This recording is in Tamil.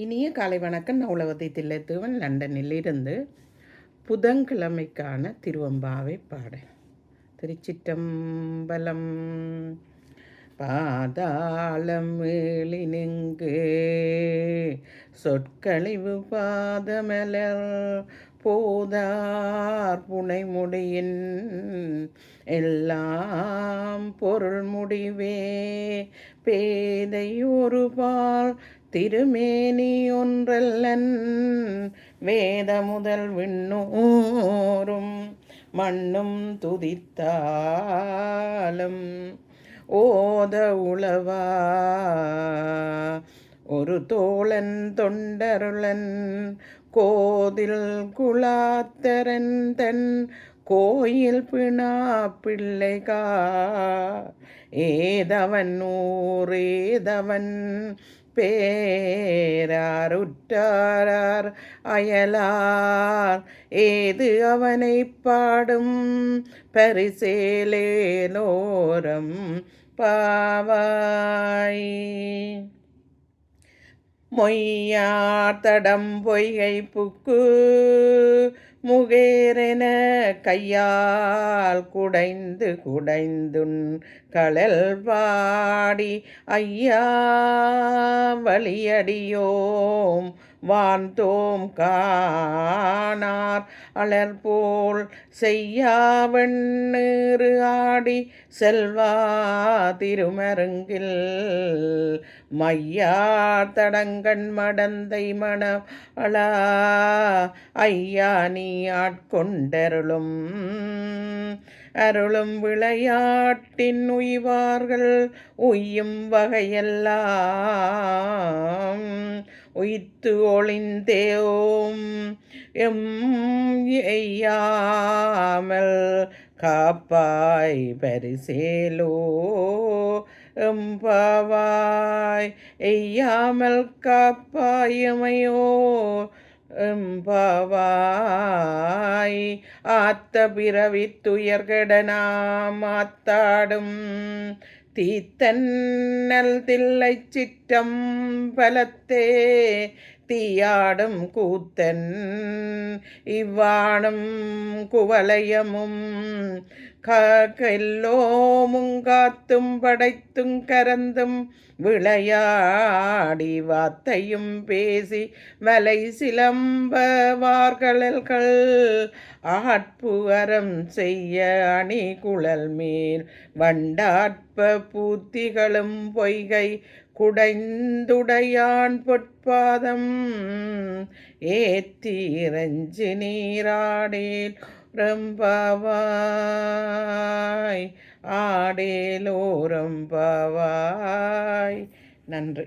இனிய காலை வணக்கம். நான் உலகத்தை தில்லைத்தேவன் லண்டனில் இருந்து புதன்கிழமைக்கான திருவம்பாவை பாடல். திருச்சிற்றம்பலம். பாதாளம் ஏழினுங்கு சொற்கழிவு பாதமலர் போதார் புனைமுடியின் எல்லாம் பொருள் முடிவே பேதை ஒருபால் திருமேனி ஒன்றல்லன் வேத முதல் விண்ணோரும் மண்ணும் துதித்தாலும் ஓத உளவா ஒரு தோழன் தொண்டருளன் கோதில் குலாத்தரன் தன் கோயில் பிணா பிள்ளைகா ஏதவன் ஊரேதவன் பேராருற்றார் அயலார் ஏது அவனை பாடும் பரிசேலேலோரம் பாவாய். மொய்யார் தடம் பொய்கை புக்கு முகேரென கையால் குடைந்து குடைந்துன் களல் பாடி ஐயா வழியடியோம் வான்தோம் காணார் அலர்போல் செய்யாவண்ணீறு ஆடி செல்வா திருமருங்கில் மையார் தடங்கண் மடந்தை மணவளா ஐயா நீ ஆட்கொண்டருளும் அருளும் விளையாட்டின் உய்வார்கள் உய்யும் வகையெல்லாம் உய்த்து ஒளிந்தேவும் எம் எய்யாமல் காப்பாய் பரிசேலோ எம்பாவாய் எய்யாமல் காப்பாயமையோ எம்பாவாய். ஆத்த பிறவித்துயர்கட நாம் ஆத்தாடும் தீத்தன்னல் தில்லை சிற்றம் பலத்தே தீயாடும் கூத்தன் இவ்வாணும் குவலயமும் கெல்லோமுங் காத்தும் படைத்தும் கரந்தும் விளையாடி வாத்தையும் பேசி வலை சிலம்பவார்களல்கள் ஆட்புவரம் செய்ய அணி குழல் மேல் வண்டாற்ப பூத்திகளும் பொய்கை குடைந்துடையான் பொற்பாதம் ஏத்திரஞ்சு நீராடேல் ரம்பாவாய் ஆடேலோ ரம்பாவாய். நன்றி.